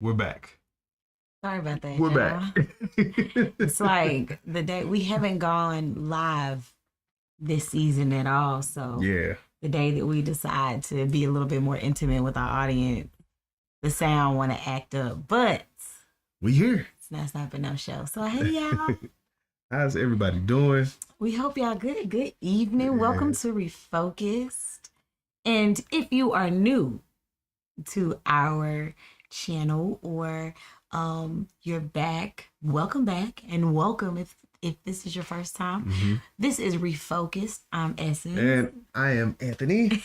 We're back. Sorry about that, We're y'all. back. It's like the day we haven't gone live this season at all. So Yeah. the day that we decide to be a little bit more intimate with our audience, the sound want to act up, but We here. it's not stopping no show. So hey y'all, How's everybody doing? we hope y'all good. Good evening. Welcome to Refocused. And if you are new to our channel or you're back, welcome back and welcome if this is your first time. This is Refocused. I'm Essence. And I am Anthony.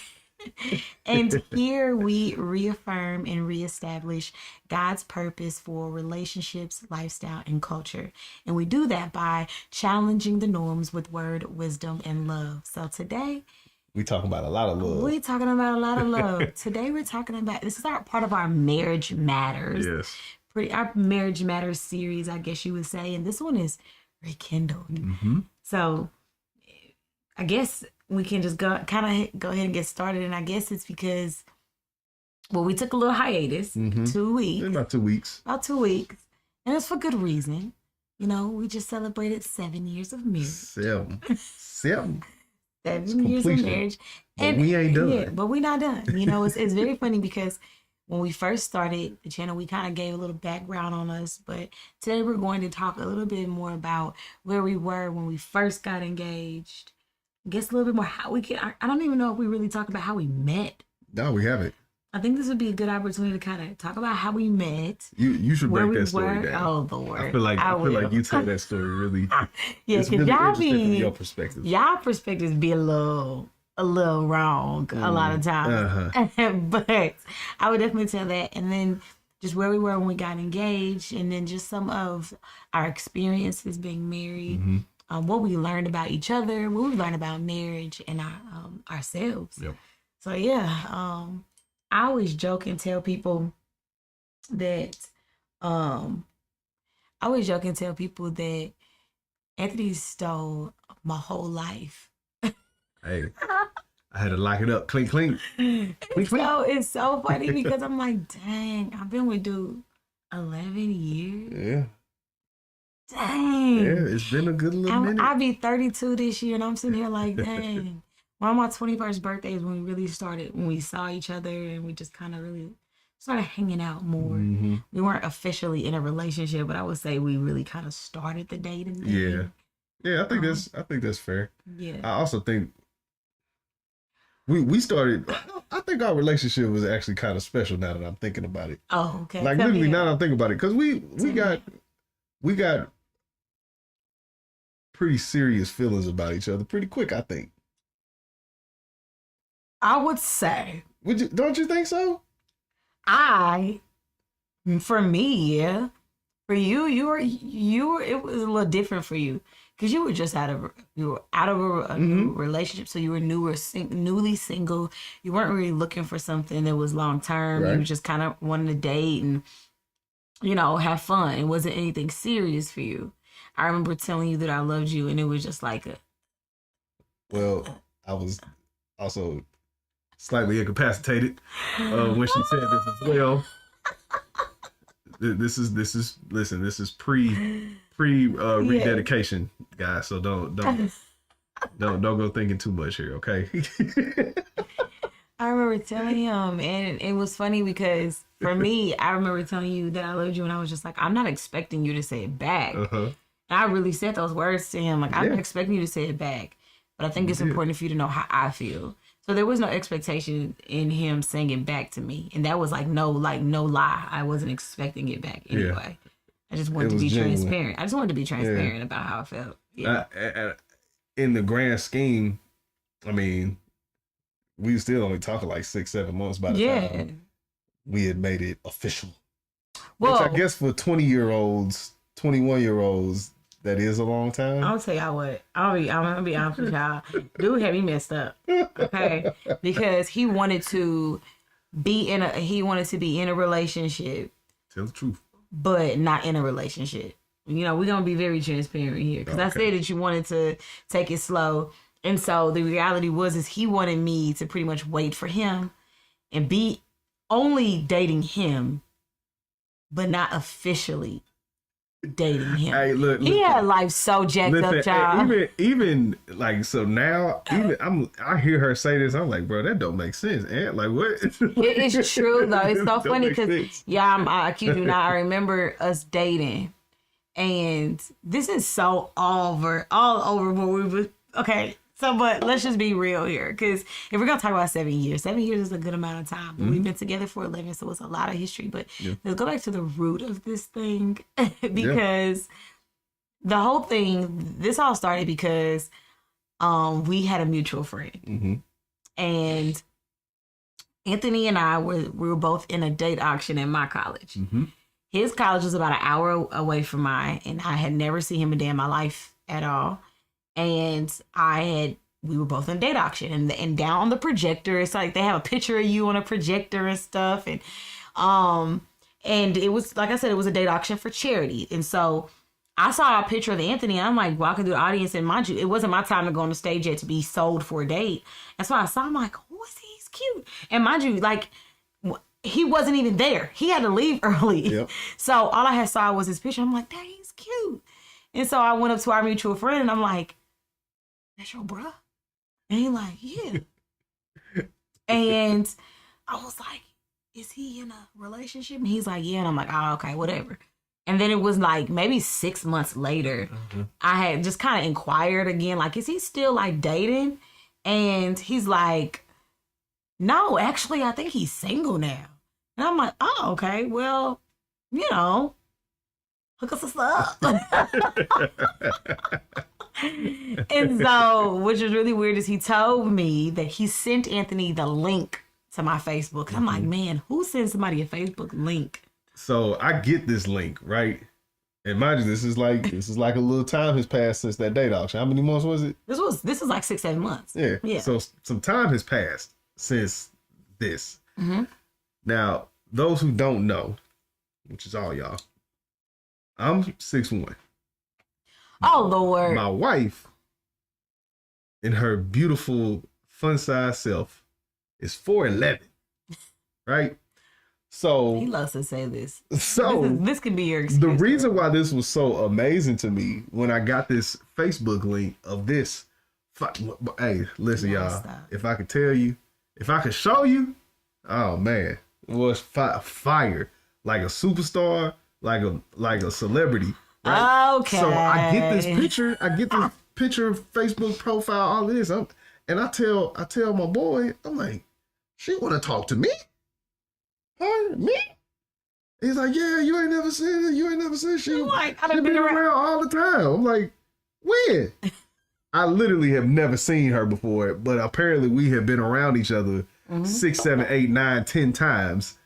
And here we reaffirm and reestablish God's purpose for relationships, lifestyle, and culture. And we do that by challenging the norms with word, wisdom, and love. So today, We talking about a lot of love. we're talking about a lot of love. Today we're talking about, this is our part of our Marriage Matters. Yes. Our Marriage Matters series, I guess you would say. And this one is Rekindled. So I guess we can just go ahead and get started. And I guess it's because, well, we took a little hiatus, 2 weeks, In about 2 weeks. about 2 weeks. And it's for good reason. You know, we just celebrated 7 years of marriage. 7. 7 years of completion. marriage. But we ain't done. Yeah, but we're not done. You know, it's very funny because when we first started the channel, we kind of gave a little background on us. But today we're going to talk a little bit more about where we were when we first got engaged. I guess a little bit more how we can. I don't even know if we really talked about how we met. No, we haven't. I think this would be a good opportunity to kind of talk about how we met. You should Where break we that story were. down. Oh Lord, I feel like will. you tell that story really. Yeah, it's because really y'all interesting from your be perspective. y'all perspectives be a little wrong a lot of times. But I would definitely tell that, and then just where we were when we got engaged, and then just some of our experiences being married. What we learned about each other, what we learned about marriage and ourselves. Yep. So yeah, I always joke and tell people that Anthony stole my whole life. Hey, I had to lock it up. Clink, clink. Clink, clink. So it's so funny because I'm like, dang, I've been with dude 11 years. Yeah. Dang. Yeah, it's been a good little minute. I'll be 32 this year, and I'm sitting here like, dang. One of my 21st birthdays when we really started, when we saw each other and we just kind of really started hanging out more. We weren't officially in a relationship, but I would say we really kind of started the dating thing. Yeah. Yeah, I think that's fair. Yeah. I also think we started. I think our relationship was actually kind of special now that I'm thinking about it. Oh, okay. Like Tell me literally now that. that I'm thinking about it, because we got pretty serious feelings about each other pretty quick. I think. I would say, Don't you think so? for me, yeah. For you, you were. It was a little different for you because you were just out of a new relationship, so you were newly single. You weren't really looking for something that was long term. Right. You were just kind of wanting to date and have fun. It wasn't anything serious for you. I remember telling you that I loved you, and it was just like Well, I was also slightly incapacitated when she said this as well. This is pre rededication, guys. So don't go thinking too much here, okay? I remember telling him, and it was funny because for me, I remember telling you that I loved you, and I was just like, I'm not expecting you to say it back. And I really said those words to him, like I'm not expecting you to say it back, but I think it's important for you to know how I feel. So there was no expectation in him saying it back to me, and that was no lie. I wasn't expecting it back anyway. I just wanted to be transparent. I just wanted to be transparent about how I felt. Yeah. In the grand scheme, I mean, we still only talking like 6-7 months by the time we had made it official. Well, which I guess for 20-year-olds, 21-year-olds, that is a long time. I'll tell y'all what. I'm gonna be honest with y'all. Dude had me messed up. Okay, because he wanted to be in a relationship. Tell the truth. But not in a relationship. We're gonna be very transparent here because I said that you wanted to take it slow, and so the reality is he wanted me to pretty much wait for him and be only dating him but not officially dating him. Hey, look, he had life so jacked up, y'all. Even like, so now, I hear her say this, I'm like, bro, that don't make sense. And like, what? It is true though. It's so funny because I kid you not, I remember us dating, and this is so all over where we were. Okay, so but let's just be real here, because if we're gonna talk about 7 years is a good amount of time. But we've been together for 11, so it's a lot of history. But let's go back to the root of this thing, because the whole thing, this all started because we had a mutual friend, and Anthony and I we were both in a date auction at my college. His college was about an hour away from mine, and I had never seen him a day in my life at all. And we were both in date auction, and down on the projector, it's like they have a picture of you on a projector and stuff. And it was, like I said, it was a date auction for charity. And so I saw a picture of Anthony, and I'm like walking through the audience, and mind you, it wasn't my time to go on the stage yet to be sold for a date. And so I saw him, like, oh, he's cute. And mind you, like, he wasn't even there. He had to leave early. Yep. So all I had saw was his picture. I'm like, dang, he's cute. And so I went up to our mutual friend, and I'm like, that's your bruh? And he like, yeah. And I was like, is he in a relationship? And he's like, yeah. And I'm like, oh, okay, whatever. And then it was like maybe 6 months later, I had just kind of inquired again, like, is he still like dating? And he's like, no, actually, I think he's single now. And I'm like, oh, okay, well, you know, hook us up. And so, which was really weird, is he told me that he sent Anthony the link to my Facebook. I'm like, man, who sends somebody a Facebook link? So I get this link, right? And mind you, this is like a little time has passed since that date auction. How many months was it? This was like 6-7 months. Yeah. So some time has passed since this. Now, those who don't know, which is all y'all, I'm 6'1". Oh, Lord. My wife, in her beautiful, fun-sized self, is 4'11", right? So he loves to say this. So this could be your excuse. The reason why this was so amazing to me when I got this Facebook link of this, hey, listen, y'all. If I could tell you, if I could show you, oh man, it was fire, like a superstar, like a celebrity. Right? Okay. So I get this picture, Facebook profile, all this, and I tell my boy, I'm like, she want to talk to me? Her? Me? He's like, yeah, you ain't never seen it. You ain't never seen it. She been around all the time. I'm like, when? I literally have never seen her before, but apparently we have been around each other 6, 7, 8, 9, 10 times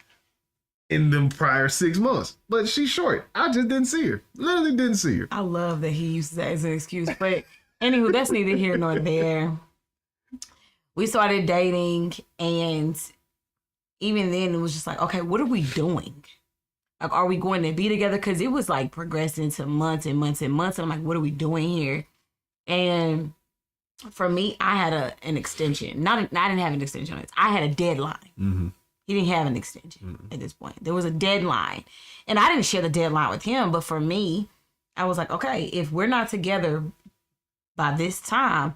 in them prior 6 months. But she's short. I just didn't see her. Literally didn't see her. I love that he uses that as an excuse. But anywho, that's neither here nor there. We started dating, and even then it was just like, okay, what are we doing? Like, are we going to be together? Because it was like progressing to months and months and months. And I'm like, what are we doing here? And for me, I had an extension. I didn't have an extension on it. I had a deadline. He didn't have an extension at this point. There was a deadline. And I didn't share the deadline with him. But for me, I was like, okay, if we're not together by this time,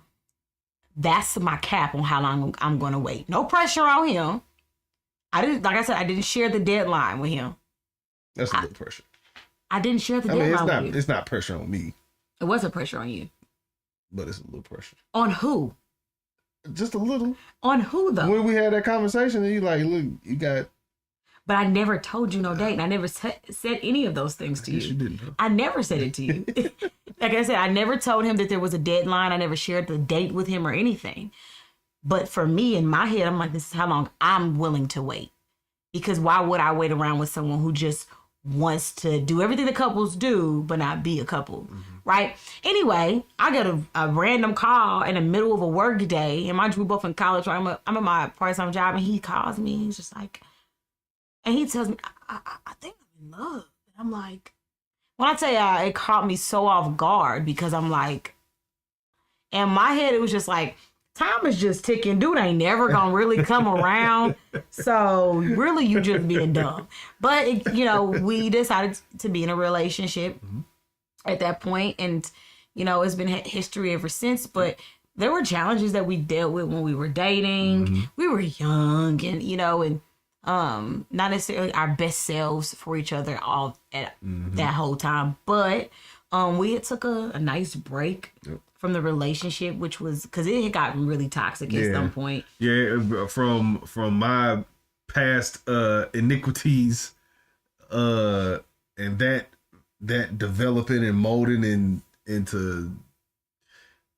that's my cap on how long I'm going to wait. No pressure on him. I didn't share the deadline with him. That's a little pressure. I didn't share the deadline with you. It's not pressure on me. It wasn't pressure on you. But it's a little pressure. On who? Just a little. On who, though? When we had that conversation, and you like, look, you got... But I never told you no date, and I never said any of those things to you. You didn't. Huh? I never said it to you. Like I said, I never told him that there was a deadline. I never shared the date with him or anything. But for me, in my head, I'm like, this is how long I'm willing to wait. Because why would I wait around with someone who just wants to do everything the couples do, but not be a couple, right? Anyway, I got a random call in the middle of a work day. And mind you, we're both in college. Right? I'm at my part-time job, and he calls me. He's just like, and he tells me, I think I'm in love. And I'm like, when I tell you, it caught me so off guard, because I'm like, in my head, it was just like, time is just ticking. Dude ain't never gonna really come around. So really, you just being dumb. But we decided to be in a relationship at that point, and it's been history ever since. But there were challenges that we dealt with when we were dating. We were young, and not necessarily our best selves for each other all at that whole time. But we took a nice break from the relationship, which was because it had gotten really toxic at some point. Yeah, from my past iniquities, and that developing and molding into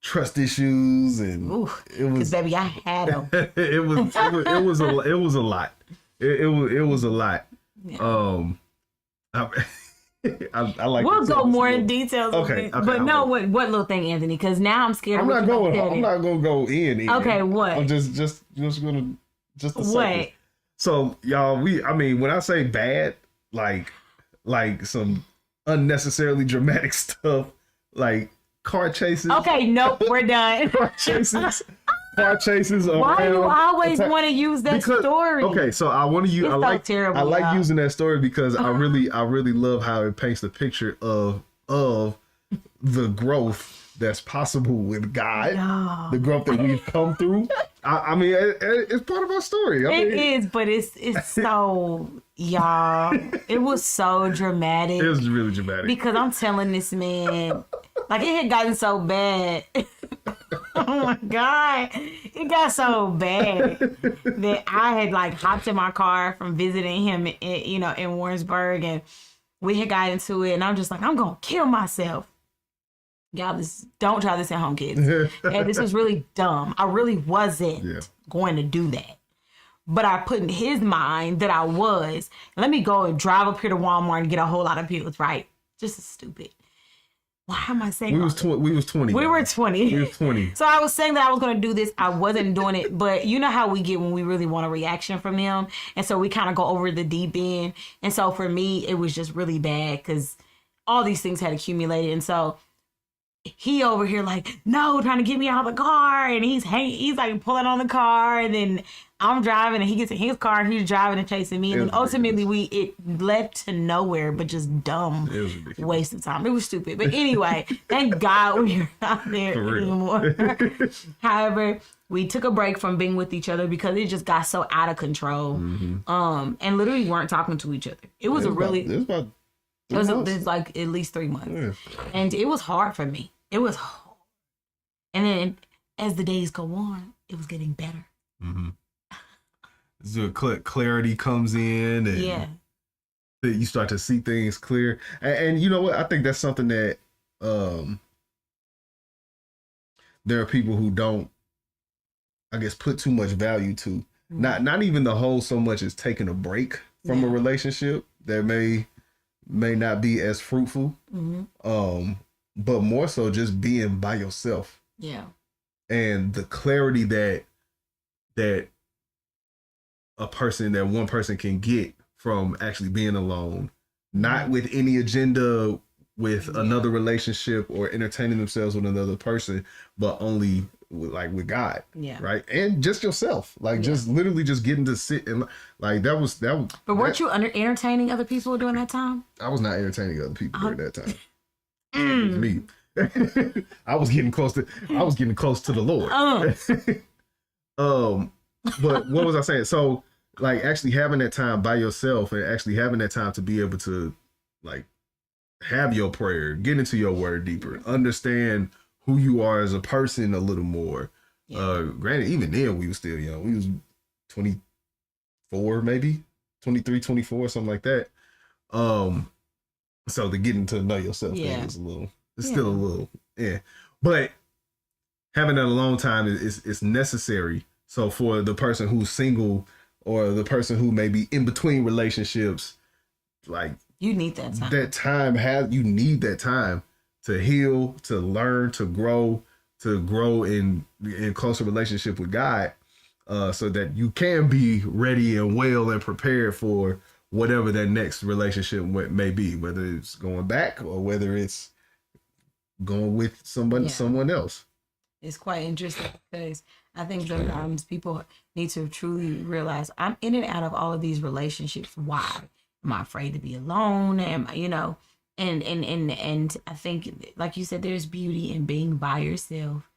trust issues, and it was, baby, I had them. it was a lot. It was a lot. Yeah. I like. We'll go more in details. Okay, but no, what little thing, Anthony? Because now I'm scared. I'm not gonna go in. Okay, what? I'm just gonna just a second. What? So y'all, when I say bad, like some unnecessarily dramatic stuff, like car chases. Okay, nope, we're done. Car chases. Why do you always want to use that story? Okay, so I want to use. I like using that story because I really love how it paints the picture of the growth that's possible with God, the growth that we've come through. It's part of our story. It is, but it's so, y'all. It was so dramatic. It was really dramatic because I'm telling this man, like, it had gotten so bad. Oh my God. It got so bad that I had hopped in my car from visiting him in Warrensburg, and we had got into it, and I'm just like, I'm gonna kill myself. Y'all, don't try this at home, kids. And this was really dumb. I really wasn't going to do that. But I put in his mind that I was. Let me go and drive up here to Walmart and get a whole lot of pills, right? Just as stupid. Why am I saying we was 20? We were 20. We were 20. So I was saying that I was going to do this. I wasn't doing it. But you know how we get when we really want a reaction from him. And so we kind of go over the deep end. And so for me, it was just really bad because all these things had accumulated. And so he over here no, trying to get me out of the car. And he's pulling on the car. And then I'm driving and he gets in his car and he's driving and chasing me. And then ultimately it led to nowhere but just dumb waste of time. It was stupid. But anyway, thank God we're not there anymore. However, we took a break from being with each other because it just got so out of control. And literally weren't talking to each other. It was like at least 3 months. Yeah. And it was hard for me. It was hard. And then as the days go on, it was getting better. So clarity comes in, and you start to see things clear. And you know what? I think that's something that there are people who don't, I guess, put too much value to. Not even the whole so much as taking a break from a relationship that may not be as fruitful, but more so just being by yourself. Yeah. And the clarity that one person can get from actually being alone, not with any agenda with another relationship or entertaining themselves with another person, but only with God. Yeah. Right. And just yourself, just literally just getting to sit and that was. But weren't you entertaining other people during that time? I was not entertaining other people during that time. It was me. I was getting close to the Lord. But what was I saying? So actually having that time by yourself and actually having that time to be able to have your prayer, get into your word deeper, understand who you are as a person a little more. Granted, even then we were still young. We was 24, maybe 23, 24, something like that. So the getting to know yourself thing is still a little, but having that alone time is necessary. So for the person who's single or the person who may be in between relationships, you need that time. You need that time to heal, to learn, to grow in closer relationship with God, so that you can be ready and well and prepared for whatever that next relationship may be, whether it's going back or whether it's going with someone else. It's quite interesting because I think sometimes people need to truly realize I'm in and out of all of these relationships. Why? Am I afraid to be alone? Am I, and I think, like you said, there's beauty in being by yourself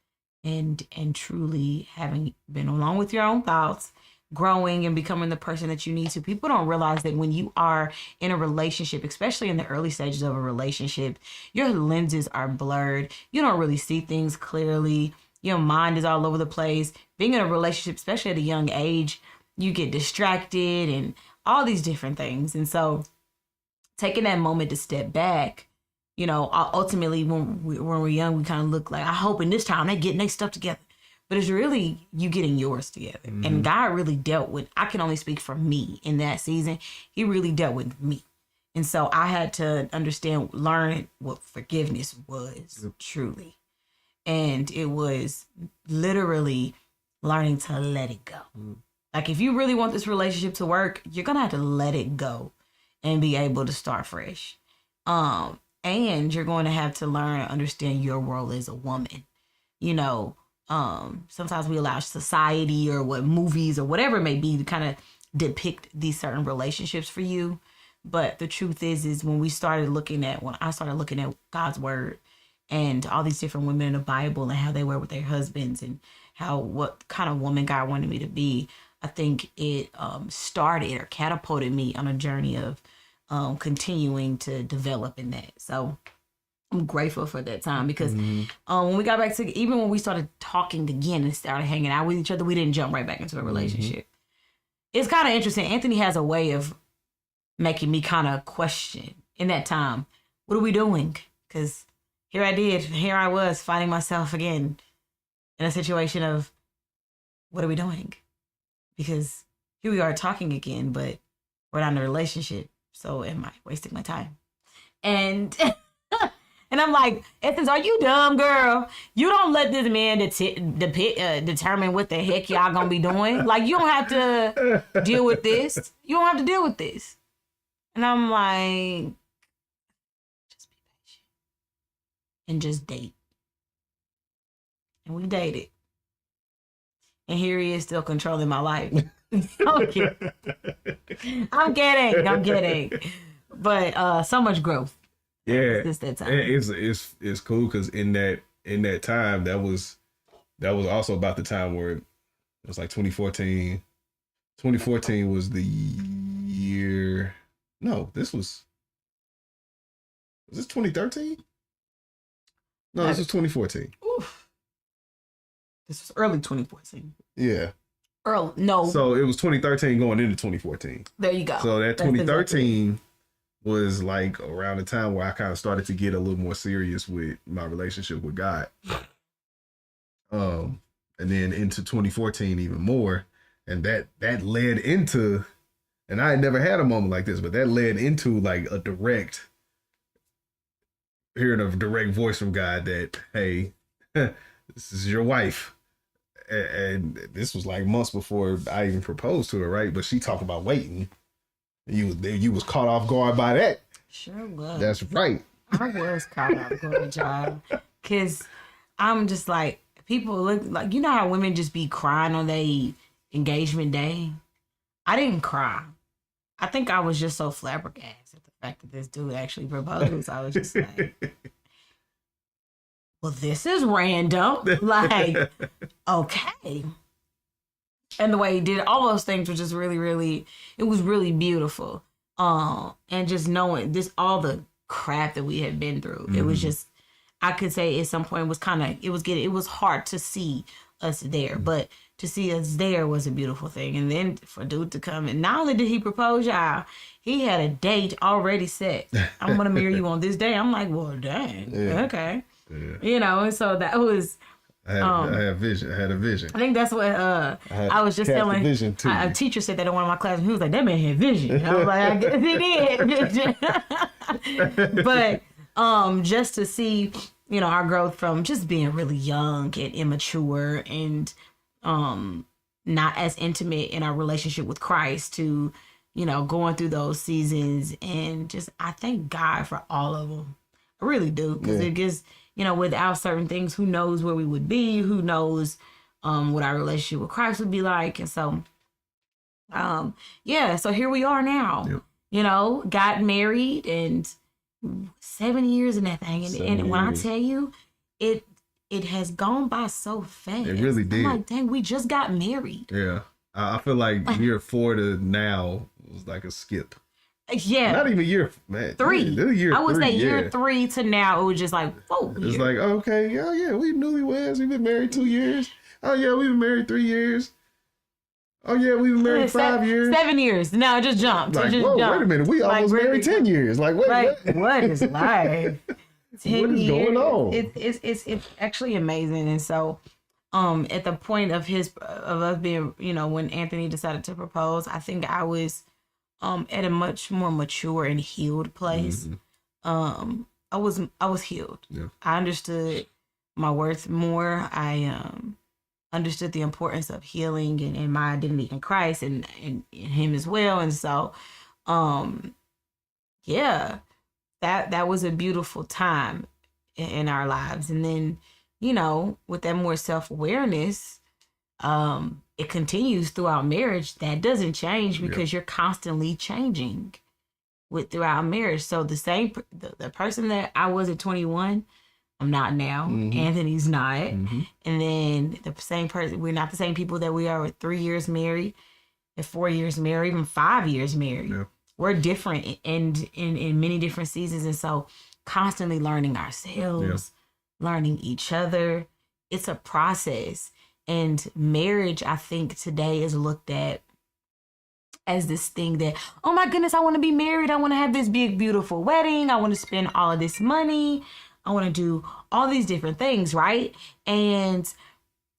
and truly having been alone with your own thoughts, growing and becoming the person that you need to. People don't realize that when you are in a relationship, especially in the early stages of a relationship, your lenses are blurred. You don't really see things clearly. Your mind is all over the place. Being in a relationship, especially at a young age, you get distracted and all these different things. And so taking that moment to step back, ultimately when we're young, we kind of look like, I hope in this time they getting their stuff together. But it's really you getting yours together. Mm-hmm. And God really dealt with, I can only speak for me in that season. He really dealt with me. And so I had to learn what forgiveness was truly. And it was literally learning to let it go. Mm-hmm. Like if you really want this relationship to work, you're going to have to let it go and be able to start fresh. And you're going to have to learn and understand your role as a woman. Sometimes we allow society or what movies or whatever it may be to kind of depict these certain relationships for you. But the truth is when I started looking at God's word and all these different women in the Bible and how they were with their husbands and what kind of woman God wanted me to be, I think it started or catapulted me on a journey of continuing to develop in that. So I'm grateful for that time because when we got back to, even when we started talking again and started hanging out with each other, we didn't jump right back into a relationship. Mm-hmm. It's kind of interesting. Anthony has a way of making me kind of question in that time, what are we doing? Because here I was finding myself again in a situation of, what are we doing? Because here we are talking again, but we're not in a relationship. So am I wasting my time? And and I'm like, Essence, are you dumb, girl? You don't let this man determine what the heck y'all gonna be doing. Like, you don't have to deal with this. You don't have to deal with this. And I'm like, just be patient and just date. And we dated. And here he is still controlling my life. I'm kidding. But so much growth. Yeah, Since that time. It's cool because in that time that was also about the time where it was like 2014. 2014 was the year. No, was this 2013? No, this was 2014. Oof. This was early 2014. Yeah. Early, no. So it was 2013 going into 2014. There you go. So that 2013 was like around the time where I kind of started to get a little more serious with my relationship with God. And then into 2014 even more. And that led into, and I had never had a moment like this, but that led into like hearing a direct voice from God that, hey, this is your wife. And this was like months before I even proposed to her, right? But she talked about waiting. You was caught off guard by that. Sure was. That's right. I was caught off guard, child. Because I'm just like, people look like, you know how women just be crying on their engagement day? I didn't cry. I think I was just so flabbergasted at the fact that this dude actually proposed. I was just like, well, this is random. Like, okay. And the way he did all those things was just really, really, it was really beautiful. And just knowing this, all the crap that we had been through, it was just, I could say at some point it was hard to see us there, but to see us there was a beautiful thing. And then for dude to come, and not only did he propose, y'all, he had a date already set. I'm going to marry you on this day. I'm like, well, dang. Yeah. Okay. Yeah. And so that was, I had a vision. I think that's what I was just telling. A teacher said that in one of my classes. He was like, "That man had vision." I was like, "I guess he did." But just to see, our growth from just being really young and immature and not as intimate in our relationship with Christ to, going through those seasons, and just I thank God for all of them. I really do, because it gives. Without certain things, who knows where we would be? Who knows what our relationship with Christ would be like. And so, yeah, so here we are now. Yep. You know, got married and 7 years in that thing. And when I tell you, it has gone by so fast. It really did. I'm like, dang, we just got married. Yeah. I feel like year 4 to now was like a skip. Yeah. Not even year, man. 3. Year I would 3, say year 3 to now, it was just like, whoa. It's like, okay, oh yeah, we newlyweds. We've been married 2 years. Oh yeah, we've been married 3 years. Oh yeah, we've been married 5 years. 7 years. No, it just jumped. Like, it just whoa, jumped. wait a minute. We almost married 10 years. Like, wait, what is life? 10 what is years. going on? It's actually amazing. And so, at the point of us being, you know, when Anthony decided to propose, I think I was, at a much more mature and healed place. Mm-hmm. I was healed. Yeah. I understood my worth more. I understood the importance of healing and my identity in Christ and in him as well. And so, yeah, that was a beautiful time in our lives. And then, you know, with that more self-awareness, it continues throughout marriage. That doesn't change because you're constantly changing throughout marriage. So the person that I was at 21, I'm not now. Mm-hmm. Anthony's not. Mm-hmm. And then the same person, we're not the same people that we are with 3 years married, at 4 years married, even 5 years married. Yeah. We're different in many different seasons. And so constantly learning ourselves, learning each other. It's a process. And marriage, I think today is looked at as this thing that, oh my goodness, I want to be married. I want to have this big, beautiful wedding. I want to spend all of this money. I want to do all these different things, right? And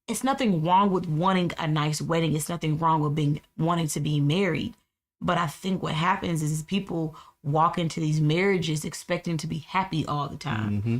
it's nothing wrong with wanting a nice wedding. It's nothing wrong with wanting to be married. But I think what happens is people walk into these marriages expecting to be happy all the time. Mm-hmm.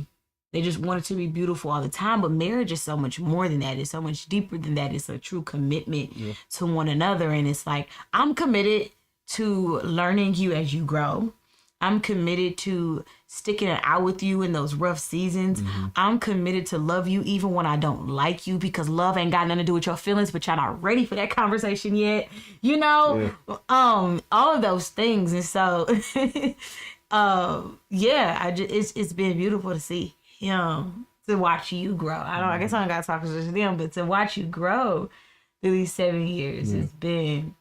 They just want it to be beautiful all the time. But marriage is so much more than that. It's so much deeper than that. It's a true commitment to one another. And it's like, I'm committed to learning you as you grow. I'm committed to sticking it out with you in those rough seasons. Mm-hmm. I'm committed to love you even when I don't like you, because love ain't got nothing to do with your feelings, but y'all not ready for that conversation yet. You know, all of those things. And so, it's been beautiful to see him, to watch you grow. I guess I don't got to talk to them, but to watch you grow through these 7 years, it's been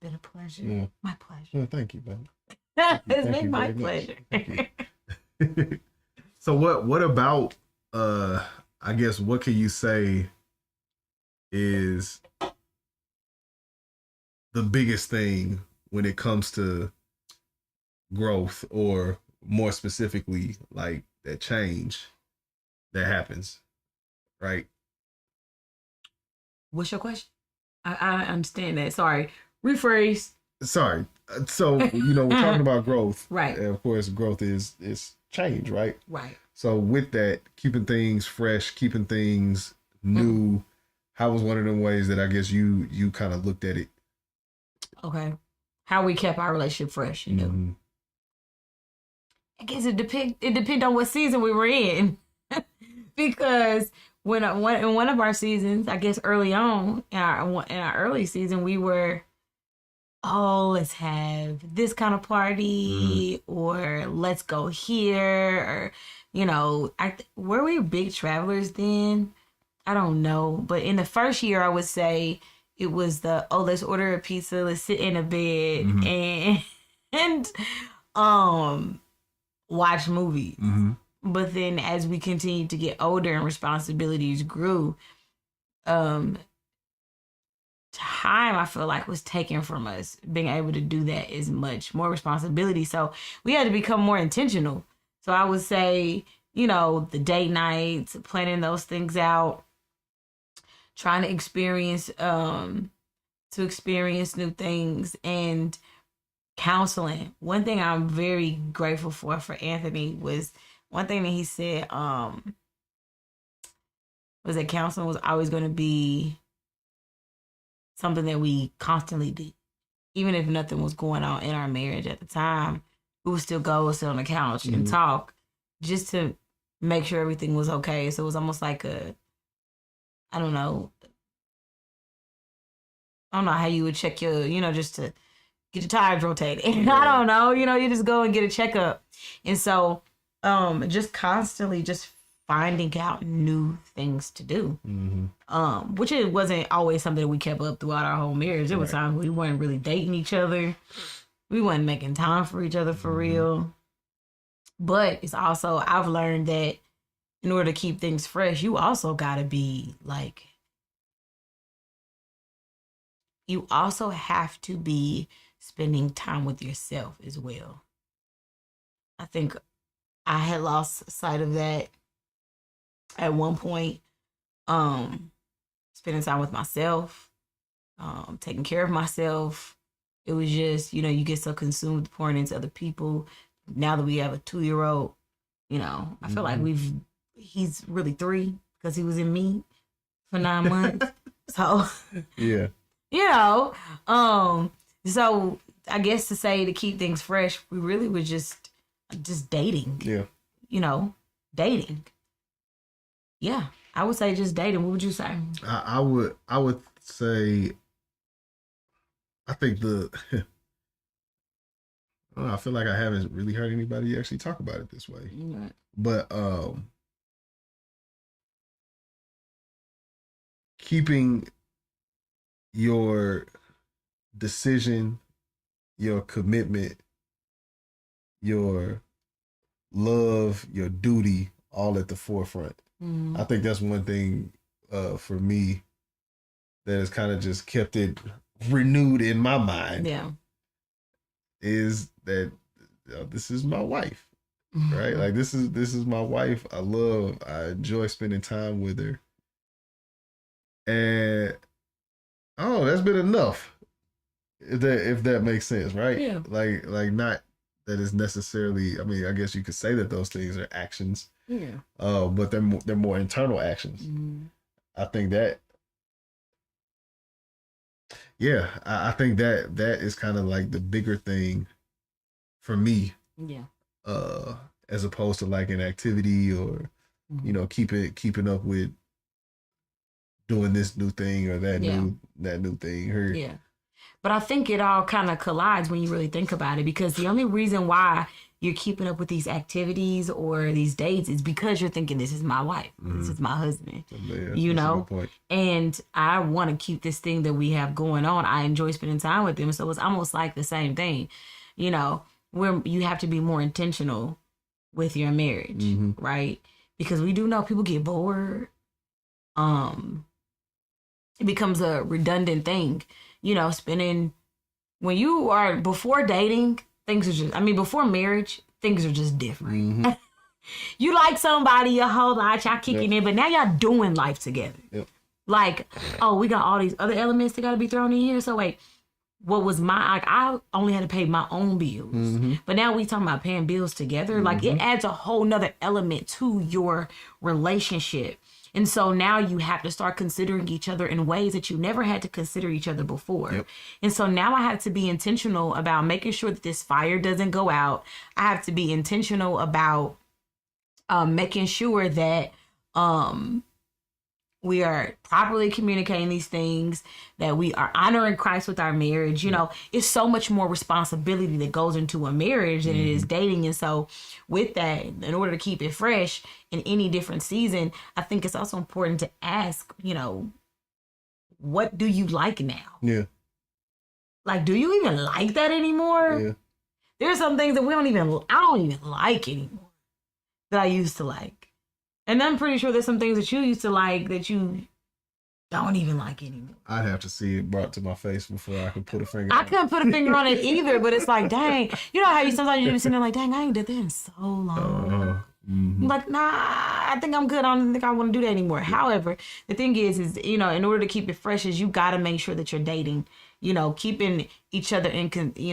a pleasure. Yeah. My pleasure. Well, thank you, baby. It's been my pleasure. So what about I guess what can you say is the biggest thing when it comes to growth, or more specifically like that change that happens, right? What's your question? I understand that. Sorry. Rephrase. Sorry. So, you know, we're talking about growth. Right. And of course, growth is change, right? Right. So with that, keeping things fresh, keeping things new, how was one of them ways that I guess you kind of looked at it? Okay. How we kept our relationship fresh, you know? Mm-hmm. I guess it depend on what season we were in. Because in one of our seasons, I guess early on in our early season, we were, let's have this kind of party, or let's go here, or, you know, were we big travelers then? I don't know. But in the first year, I would say it was let's order a pizza, let's sit in a bed and watch movies. Mm-hmm. But then as we continued to get older and responsibilities grew, time, I feel like, was taken from us. Being able to do that is much more responsibility. So we had to become more intentional. So I would say, you know, the date nights, planning those things out, trying to experience new things, and counseling. One thing I'm very grateful for Anthony was one thing that he said was that counseling was always going to be something that we constantly did. Even if nothing was going on in our marriage at the time, we would still go sit on the couch and talk just to make sure everything was okay. So it was almost like I don't know how you would check your, just to get your tires rotated. I don't know, you just go and get a checkup. And so, just constantly just finding out new things to do. Which it wasn't always something that we kept up throughout our whole marriage. There was times we weren't really dating each other. We weren't making time for each other for real. But it's also, I've learned that in order to keep things fresh, you also gotta be like, you also have to be spending time with yourself as well. I think I had lost sight of that at one point. Spending time with myself, taking care of myself. It was just, you get so consumed with pouring into other people. Now that we have a 2-year-old, I feel like he's really 3 because he was in me for 9 months. So, yeah. So I guess to keep things fresh, we really were just dating. Yeah. Dating. Yeah. I would say just dating. What would you say? I would say, I think I feel like I haven't really heard anybody actually talk about it this way. Right. But keeping your decision, your commitment, your love, your duty all at the forefront. I think that's one thing for me that has kind of just kept it renewed in my mind. Yeah. Is that this is my wife, right? Like this is my wife. I enjoy spending time with her, and that's been enough. If that makes sense, right? Yeah. Like not that it's necessarily. I mean, I guess you could say that those things are actions. Yeah. But they're more internal actions. I think that. Yeah, I think that is kind of like the bigger thing for me. Yeah. As opposed to like an activity or, keeping up with doing this new thing or that new thing. Yeah. But I think it all kind of collides when you really think about it, because the only reason why you're keeping up with these activities or these dates is because you're thinking, this is my wife. This is my husband. Yeah, and I want to keep this thing that we have going on. I enjoy spending time with them. So it's almost like the same thing, where you have to be more intentional with your marriage, right? Because we do know people get bored. It becomes a redundant thing, spending, when you are before dating, things are just, before marriage, things are just different. You like somebody your whole life, y'all kicking in, but now y'all doing life together. Yep. Like, we got all these other elements that got to be thrown in here. So wait, what was I only had to pay my own bills. But now we talking about paying bills together. Like, it adds a whole nother element to your relationship. And so now you have to start considering each other in ways that you never had to consider each other before. Yep. And so now I have to be intentional about making sure that this fire doesn't go out. I have to be intentional about making sure that we are properly communicating these things, that we are honoring Christ with our marriage. It's so much more responsibility that goes into a marriage than it is dating. And so with that, in order to keep it fresh in any different season, I think it's also important to ask, what do you like now? Yeah. Like, do you even like that anymore? Yeah. There's some things that I don't even like anymore that I used to like. And I'm pretty sure there's some things that you used to like that you don't even like anymore. I'd have to see it brought to my face before I could put a finger on it. I couldn't put a finger on it either, but it's like, dang. You know how sometimes you just sitting there like, dang, I ain't did that in so long. Like, nah, I think I'm good. I don't think I want to do that anymore. However, the thing is, in order to keep it fresh, is you got to make sure that you're dating, keeping each other in,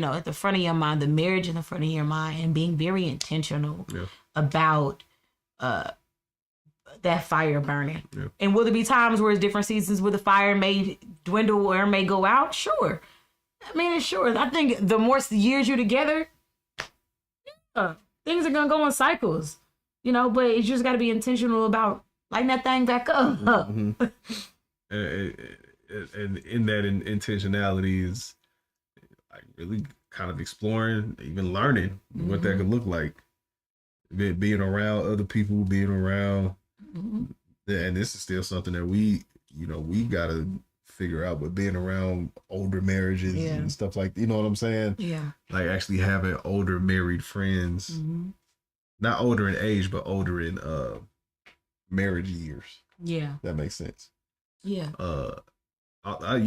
at the front of your mind, the marriage in the front of your mind, and being very intentional about that fire burning. Yeah. And will there be times where it's different seasons where the fire may dwindle or may go out? Sure. It's sure. I think the more years you're together, things are going to go in cycles, but you just got to be intentional about lighting that thing back up. And and in that intentionality is like really kind of exploring, even learning what that could look like. Being around other people, being around, and this is still something that we gotta figure out. But being around older marriages and stuff like, you know what I'm saying? Yeah. Like actually having older married friends, not older in age, but older in marriage years. Yeah, that makes sense. Yeah. That I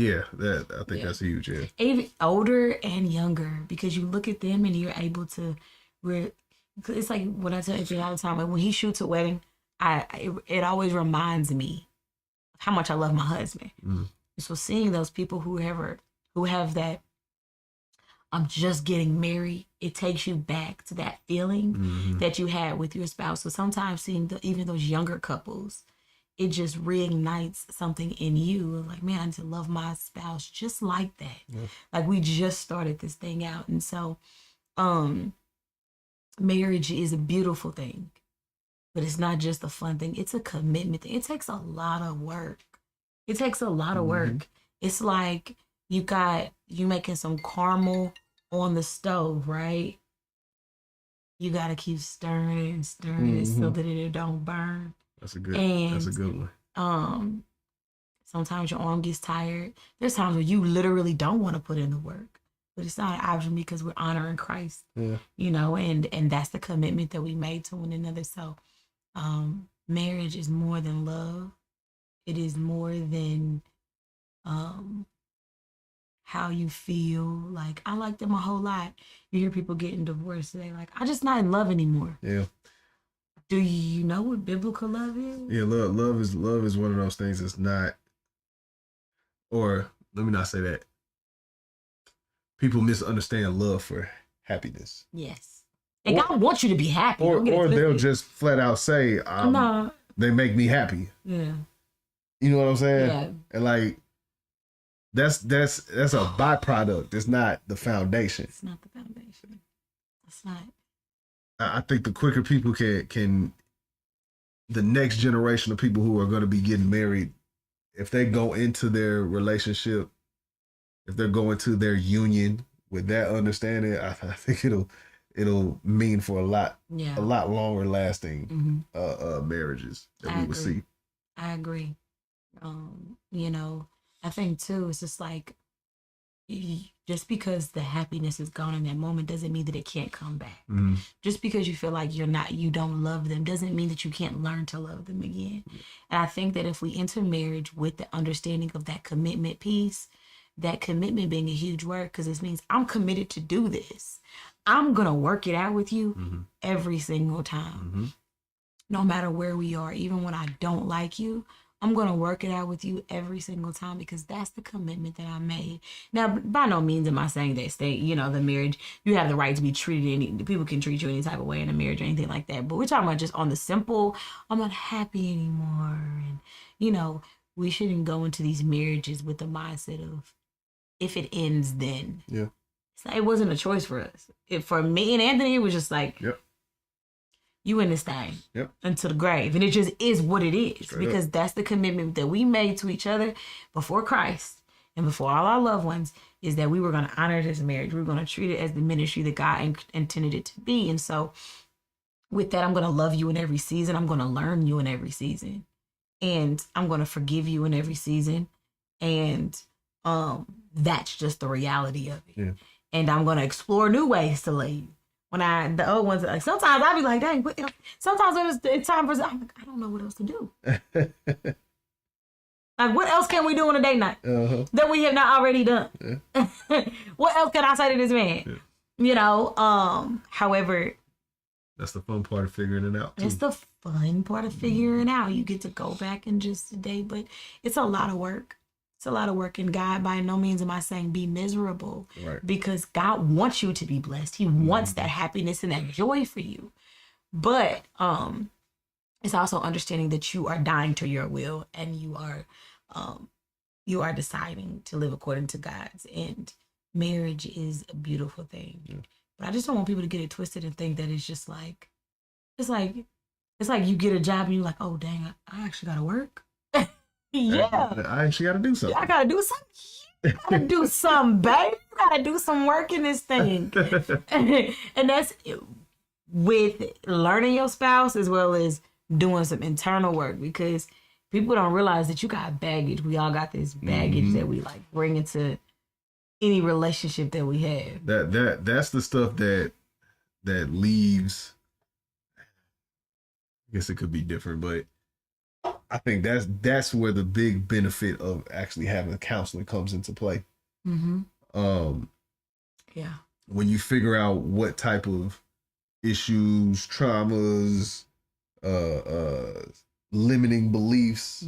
think that's huge. Yeah. Even older and younger, because you look at them and you're able to. It's like when I tell Adrian all the time, like when he shoots a wedding, it always reminds me of how much I love my husband. So seeing those people who have that, I'm just getting married, it takes you back to that feeling that you had with your spouse. So sometimes seeing even those younger couples, it just reignites something in you. Like, man, I need to love my spouse just like that. Yeah. Like we just started this thing out. And so marriage is a beautiful thing, but it's not just a fun thing. It's a commitment thing. It takes a lot of work. It's like you making some caramel on the stove, right? You got to keep stirring it so that it don't burn. That's a good one. Sometimes your arm gets tired. There's times when you literally don't want to put in the work, but it's not an option because we're honoring Christ. Yeah. And that's the commitment that we made to one another. So marriage is more than love. It is more than how you feel. Like, I like them a whole lot. You hear people getting divorced today, like, I'm just not in love anymore. Yeah. Do you know what biblical love is? Yeah, love is one of those things that's not, or let me not say that. People misunderstand love for happiness. Yes. And God wants you to be happy. Or they'll just flat out say, no. They make me happy. Yeah. You know what I'm saying? Yeah. And like, that's a byproduct. It's not the foundation. It's not the foundation. It's not. I think the quicker people can the next generation of people who are going to be getting married, if they go into their relationship, if they're going to their union with that understanding, I think it'll mean for a lot longer lasting marriages that we would see. I agree. I think too, it's just like, just because the happiness is gone in that moment doesn't mean that it can't come back. Just because you feel like you don't love them doesn't mean that you can't learn to love them again. And I think that if we enter marriage with the understanding of that commitment piece, that commitment being a huge word, because this means I'm committed to do this. I'm going to work it out with you every single time. No matter where we are, even when I don't like you, I'm going to work it out with you every single time, because that's the commitment that I made. Now, by no means am I saying that the marriage, you have the right to be treated people can treat you any type of way in a marriage or anything like that. But we're talking about just on the simple, I'm not happy anymore. And, we shouldn't go into these marriages with the mindset of, if it ends, then. Yeah. It wasn't a choice for us. For me and Anthony, it was just like, yep. You in this thing until the grave. And it just is what it is. Straight because up. That's the commitment that we made to each other before Christ and before all our loved ones, is that we were going to honor this marriage. We were going to treat it as the ministry that God intended it to be. And so with that, I'm going to love you in every season. I'm going to learn you in every season. And I'm going to forgive you in every season. And that's just the reality of it. Yeah. And I'm going to explore new ways to love you. When the old ones, like, sometimes I'll be like, dang, sometimes when it's time for, I'm like, I don't know what else to do. Like, what else can we do on a date night that we have not already done? Yeah. What else can I say to this man? Yeah. However, that's the fun part of figuring it out, too. It's the fun part of figuring it out. You get to go back and just date, but it's a lot of work. It's a lot of work, and God, by no means am I saying be miserable, right? Because God wants you to be blessed. He wants that happiness and that joy for you. But it's also understanding that you are dying to your will, and you are deciding to live according to God's. And marriage is a beautiful thing. Yeah. But I just don't want people to get it twisted and think that it's just like, it's like you get a job and you're like, oh dang, I actually gotta work. Yeah. I actually got to do something. I gotta do something. Gotta do something, babe. You gotta do some work in this thing. And that's with learning your spouse as well as doing some internal work, because people don't realize that you got baggage. We all got this baggage that we like bring into any relationship that we have. That's the stuff that leaves. I guess it could be different, but I think that's where the big benefit of actually having counseling comes into play. Yeah. When you figure out what type of issues, traumas, limiting beliefs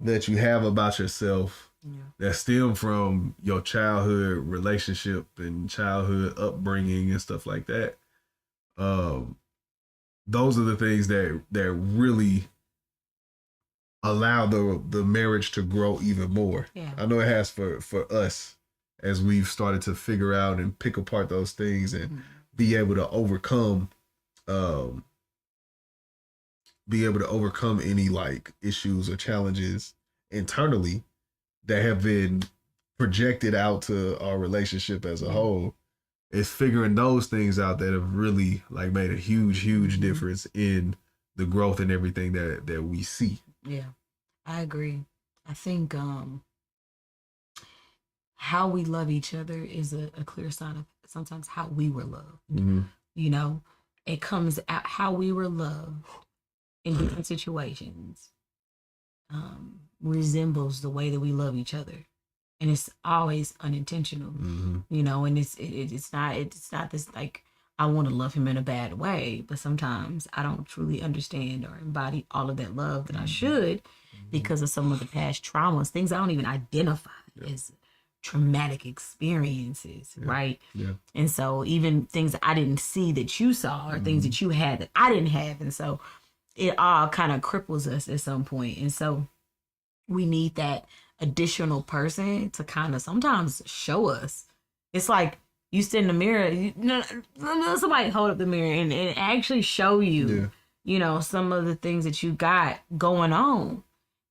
that you have about yourself that stem from your childhood relationship and childhood upbringing and stuff like that. Those are the things that really allow the marriage to grow even more. Yeah. I know it has for us as we've started to figure out and pick apart those things and be able to overcome any like issues or challenges internally that have been projected out to our relationship as a whole. It's figuring those things out that have really like made a huge difference in the growth and everything that we see. Yeah, I agree. I think how we love each other is a clear sign of sometimes how we were loved. You know, it comes out how we were loved in different situations resembles the way that we love each other, and it's always unintentional. You know, and it's not this like I want to love him in a bad way, but sometimes I don't truly understand or embody all of that love that I should because of some of the past traumas, things I don't even identify as traumatic experiences, right? Yeah. And so even things that I didn't see that you saw or things that you had that I didn't have. And so it all kind of cripples us at some point. And so we need that additional person to kind of sometimes show us. It's like you sit in the mirror, somebody hold up the mirror and actually show you, you know, some of the things that you got going on.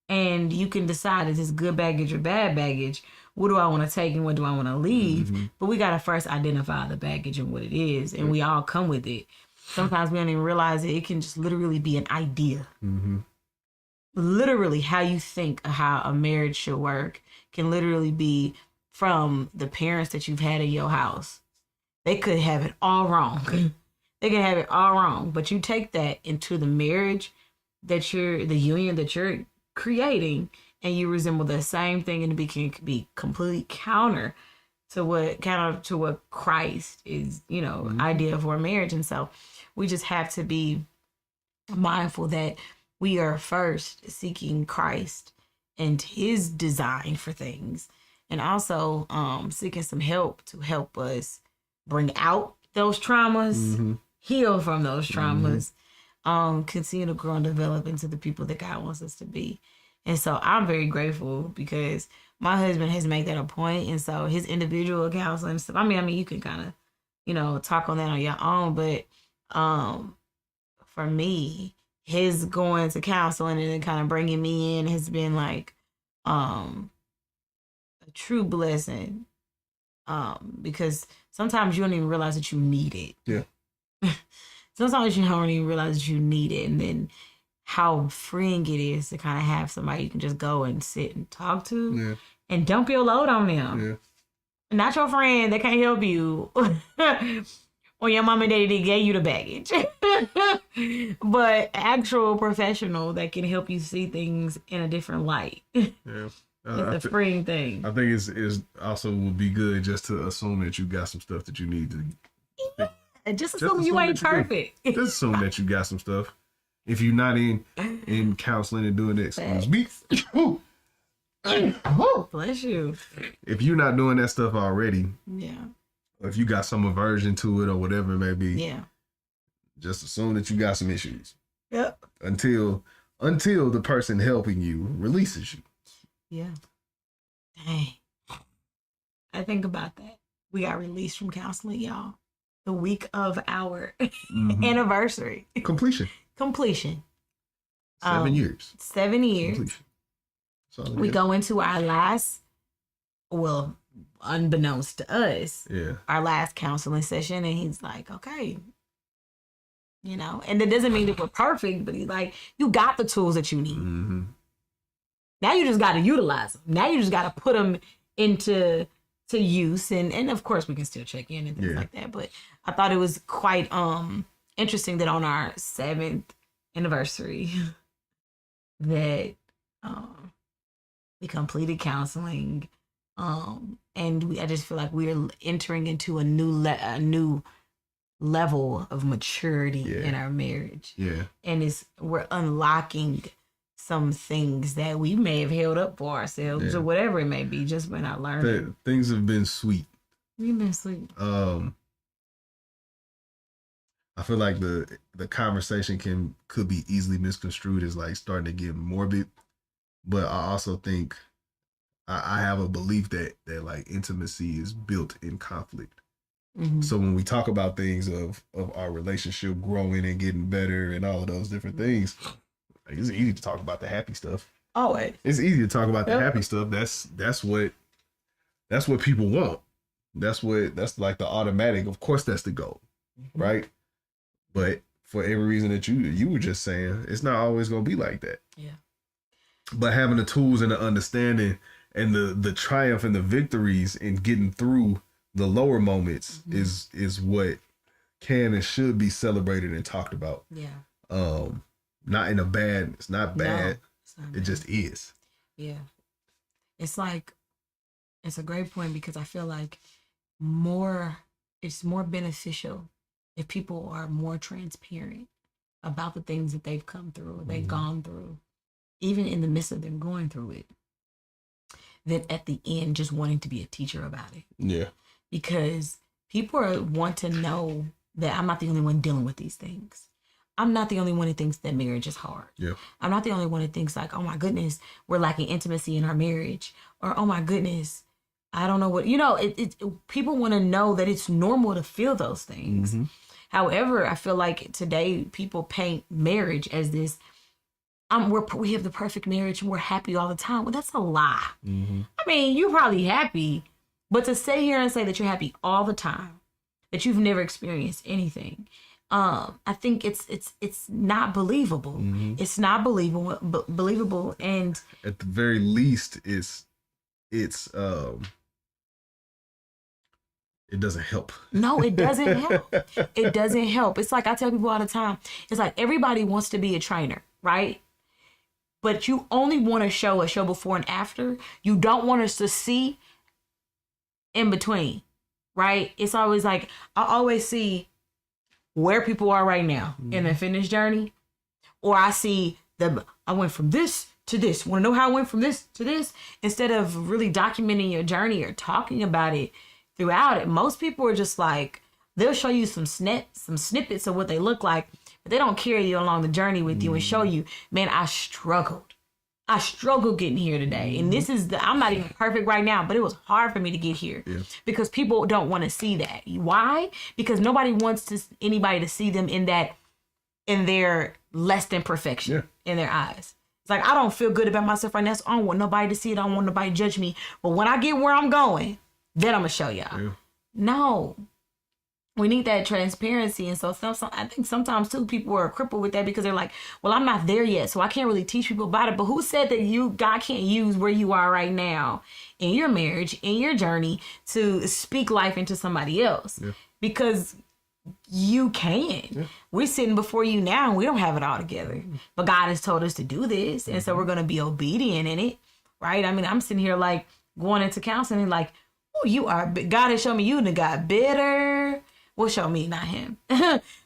And you can decide if it's good baggage or bad baggage. What do I want to take and what do I want to leave? But we got to first identify the baggage and what it is. And we all come with it. Sometimes we don't even realize it. It can just literally be an idea. Literally how you think of how a marriage should work can literally be from the parents that you've had in your house. They could have it all wrong. They can have it all wrong. But you take that into the marriage the union that you're creating, and you resemble the same thing, and it can be completely counter to what Christ is, you know, idea for marriage. And so we just have to be mindful that we are first seeking Christ and his design for things, and also seeking some help to help us bring out those traumas, heal from those traumas, continue to grow and develop into the people that God wants us to be. And so I'm very grateful because my husband has made that a point. And so his individual counseling stuff, I mean, you can kind of, you know, talk on that on your own. But for me, his going to counseling and then kind of bringing me in has been like a true blessing. Because sometimes you don't even realize that you need it. Yeah. Sometimes you don't even realize that you need it. And then how freeing it is to kind of have somebody you can just go and sit and talk to and dump your load on them. Not your friend that can't help you or your mom and daddy that gave you the baggage, but actual professional that can help you see things in a different light. It's a freeing thing. I think it's also would be good just to assume that you got some stuff that you need to. Just assume you ain't perfect. Just assume that you got some stuff. If you're not in counseling and doing it, excuse me. Bless you. If you're not doing that stuff already, or if you got some aversion to it or whatever it may be, just assume that you got some issues. Yep. Until the person helping you releases you. Yeah. Dang. I think about that. We got released from counseling, y'all. The week of our anniversary. Completion. 7 7 years. 7 years. Completion. we go into our last, well, unbeknownst to us, our last counseling session, and he's like, okay, you know, and that doesn't mean that we're perfect, but he's like, you got the tools that you need. Mm-hmm. Now you just got to utilize them. Now you just got to put them into use, and of course we can still check in and things like that. But I thought it was quite interesting that on our 7th anniversary that we completed counseling, and I just feel like we're entering into a new level of maturity in our marriage. Yeah. And we're unlocking some things that we may have held up for ourselves or whatever it may be, just by not learning. Things have been sweet. We've been sweet. I feel like the conversation could be easily misconstrued as like starting to get morbid, but I also think I have a belief that like intimacy is built in conflict. Mm-hmm. So when we talk about things of our relationship growing and getting better and all of those different things, like, it's easy to talk about the happy stuff. Always. It's easy to talk about the happy stuff. That's what people want. That's like the automatic. Of course, that's the goal, right? But for every reason that you were just saying, it's not always gonna be like that. Yeah. But having the tools and the understanding and the triumph and the victories in getting through the lower moments is what can and should be celebrated and talked about. Yeah. Not in a bad. It's not bad. No, it's not bad. Just is. Yeah. It's like, it's a great point because I feel like it's more beneficial if people are more transparent about the things that they've come through, they've gone through, even in the midst of them going through it, than at the end just wanting to be a teacher about it. Yeah. Because people want to know that I'm not the only one dealing with these things. I'm not the only one who thinks that marriage is hard. Yeah. I'm not the only one who thinks like, oh my goodness, we're lacking intimacy in our marriage. Or, oh my goodness, I don't know what, people want to know that it's normal to feel those things. Mm-hmm. However, I feel like today people paint marriage as this, we have the perfect marriage and we're happy all the time. Well, that's a lie. Mm-hmm. I mean, you're probably happy, but to sit here and say that you're happy all the time, that you've never experienced anything, I think it's not believable. Mm-hmm. It's not believable, and at the very least, it doesn't help. No, it doesn't help. It doesn't help. It's like I tell people all the time. It's like everybody wants to be a trainer, right? But you only want to show a show before and after. You don't want us to see in between, right? It's always like I always see where people are right now in their fitness journey, or I see I went from this to this. Want to know how I went from this to this? Instead of really documenting your journey or talking about it throughout it, most people are just like, they'll show you some snippets of what they look like, but they don't carry you along the journey with you and show you, man, I struggled getting here today. And this is I'm not even perfect right now, but it was hard for me to get here because people don't want to see that. Why? Because nobody wants anybody to see them in their less than perfection in their eyes. It's like, I don't feel good about myself right now, so I don't want nobody to see it. I don't want nobody to judge me. But when I get where I'm going, then I'm going to show y'all. Yeah. No. We need that transparency. And so I think sometimes too, people are crippled with that because they're like, well, I'm not there yet, so I can't really teach people about it. But who said that God can't use where you are right now in your marriage, in your journey, to speak life into somebody else? Yeah. Because you can. Yeah. We're sitting before you now and we don't have it all together. But God has told us to do this. And so we're going to be obedient in it. Right? I mean, I'm sitting here like going into counseling like, oh, God has shown me you got bitter. Well, show me, not him.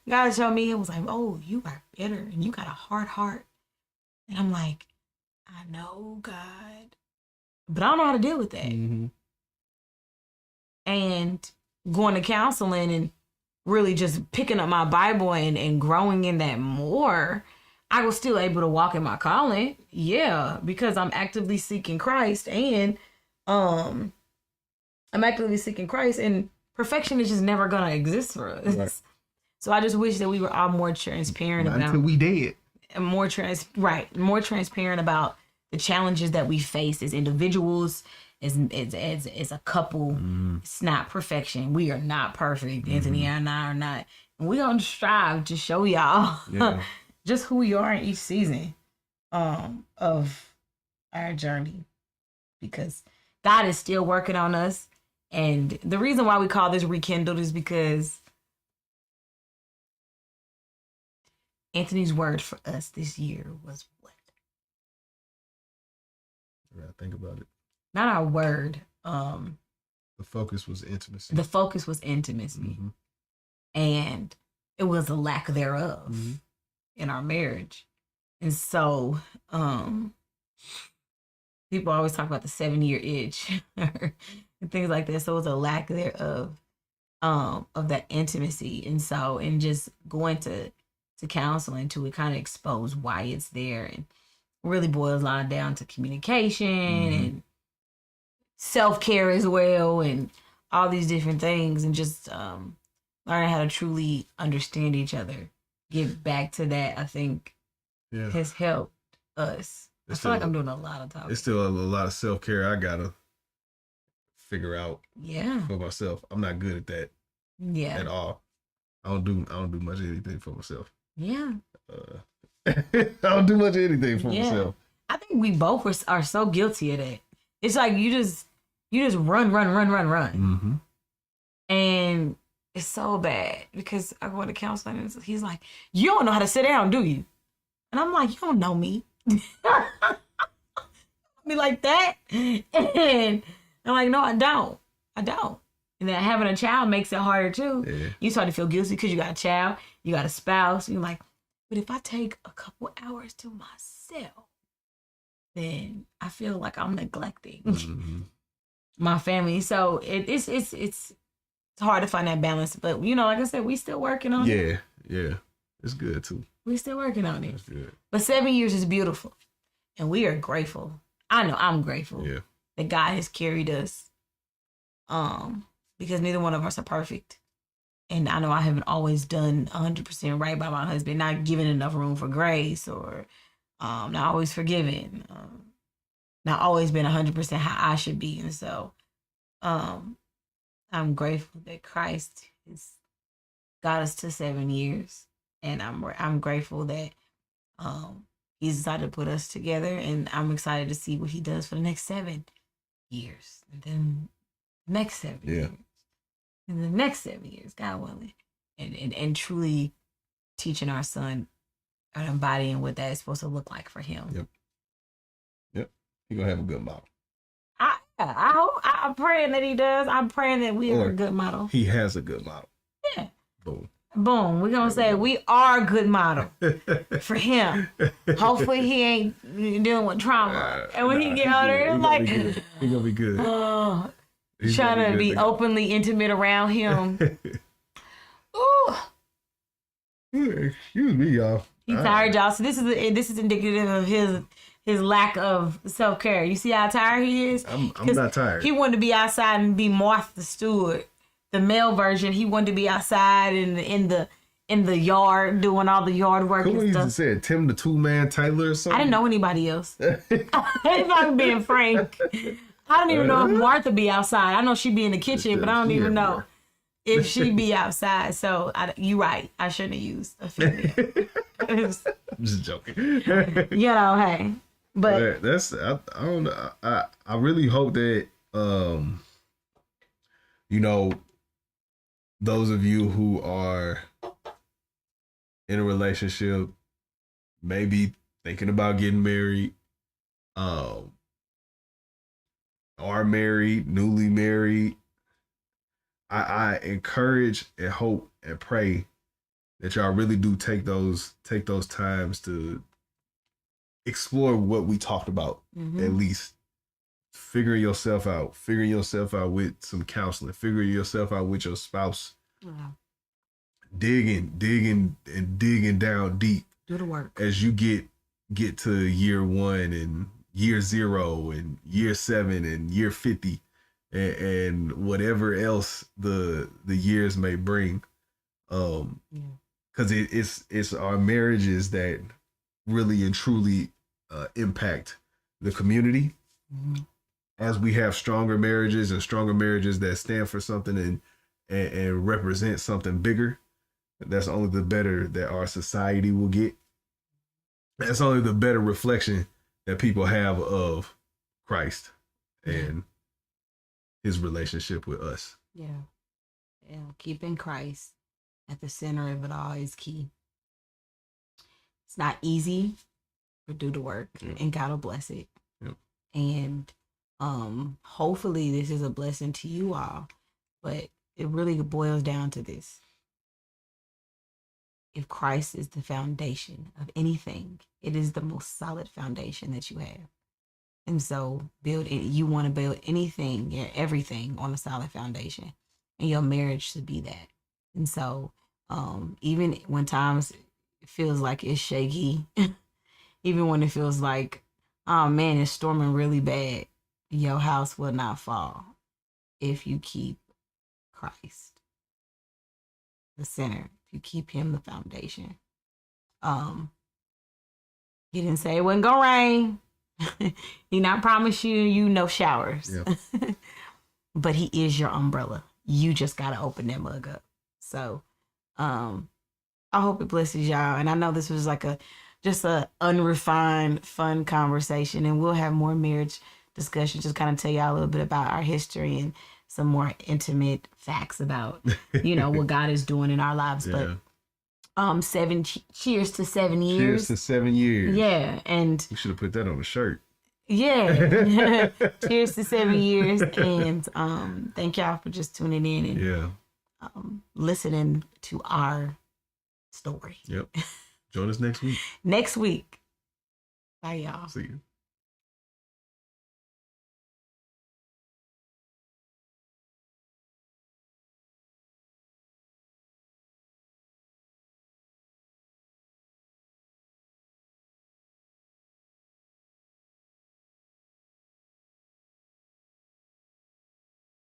God showed me, it was like, oh, you are bitter and you got a hard heart. And I'm like, I know, God, but I don't know how to deal with that. Mm-hmm. And going to counseling and really just picking up my Bible and growing in that more, I was still able to walk in my calling. Yeah, because I'm actively seeking Christ and perfection is just never going to exist for us. Right. So I just wish that we were all more transparent about until we did. More transparent about the challenges that we face as individuals, as a couple. It's not perfection. We are not perfect. Anthony and I are not. And we're going to strive to show y'all just who we are in each season of our journey. Because God is still working on us. And the reason why we call this Rekindled is because Anthony's word for us this year was what? I gotta think about it. Not our word. The focus was intimacy. The focus was intimacy. And it was a lack thereof in our marriage. And so people always talk about the 7-year itch and things like that. So it was a lack thereof of that intimacy. And so in just going to counseling to it kind of expose why it's there, and really boils down to communication and self-care as well, and all these different things, and just learning how to truly understand each other, get back to that, I think has helped us. I feel like I'm doing a lot of talking. It's still a lot of self-care I gotta figure out for myself. I'm not good at that at all. I don't do much of anything for myself. I don't do much of anything for myself. I think we both are so guilty of that. It's like you just run. And it's so bad because I go to counseling and he's like, you don't know how to sit down, do you? And I'm like, you don't know me. Be like that. And I'm like, no, I don't. And then having a child makes it harder too. Yeah. You start to feel guilty because you got a child, you got a spouse. You're like, but if I take a couple hours to myself, then I feel like I'm neglecting my family. So it's hard to find that balance. But like I said, we still working on it. Yeah. It's good too. We still working on it. That's good. But 7 years is beautiful. And we are grateful. I know I'm grateful that God has carried us. Because neither one of us are perfect. And I know I haven't always done 100% right by my husband, not giving enough room for grace, or not always forgiving, not always been 100% how I should be. And so I'm grateful that Christ has got us to 7 years. And I'm grateful that he's decided to put us together. And I'm excited to see what he does for the next 7 years. And then next 7 years. In the next 7 years, God willing. And truly teaching our son and embodying what that is supposed to look like for him. Yep. He's going to have a good model. I'm praying that he does. I'm praying that we are a good model. He has a good model. Yeah. Boom. We're going to say we are a good model for him. Hopefully he ain't dealing with trauma. And when he get older, it's like... He's going to be good. He's trying to be openly intimate around him. Ooh. Excuse me, y'all. He's tired, y'all. So this is indicative of his lack of self-care. You see how tired he is? I'm not tired. He wanted to be outside and be Martha Stewart. The male version, he wanted to be outside in the yard doing all the yard work and stuff. Used to say Tim the Two-Man Taylor or something? I didn't know anybody else. If I'm being frank. I don't even know if Martha be outside. I know she be in the kitchen, but I don't even know if she be outside. So you right. I shouldn't have used a female. I'm just joking. Hey. But that's I don't know. I really hope that those of you who are in a relationship, maybe thinking about getting married, are married, newly married, I encourage and hope and pray that y'all really do take those times to explore what we talked about. At least figuring yourself out with some counseling, figuring yourself out with your spouse. Digging down deep. Do the work. As you get to year 1 and year 0 and year 7 and year 50 and whatever else the years may bring. Because it's our marriages that really and truly impact the community. Mm-hmm. As we have stronger marriages that stand for something and represent something bigger, that's only the better that our society will get. That's only the better reflection that people have of Christ and his relationship with us. Yeah. Keeping Christ at the center of it all is key. It's not easy, but do the work and God will bless it. Yep. And hopefully this is a blessing to you all, but it really boils down to this. If Christ is the foundation of anything, it is the most solid foundation that you have. And so you want to build anything, everything on a solid foundation. And your marriage should be that. And so even when times it feels like it's shaky, even when it feels like, oh man, it's storming really bad, your house will not fall if you keep Christ the center. If you keep him the foundation. He didn't say it wasn't gonna rain. He not promise you no showers. Yep. But he is your umbrella. You just gotta open that mug up. So I hope it blesses y'all. And I know this was like just a unrefined, fun conversation, and we'll have more marriage discussion, just kind of tell y'all a little bit about our history and some more intimate facts about, what God is doing in our lives. Yeah. But cheers to 7 years. Cheers to 7 years. Yeah. And we should have put that on a shirt. Yeah. Cheers to 7 years. And thank y'all for just tuning in and listening to our story. Yep. Join us next week. Next week. Bye, y'all. See you.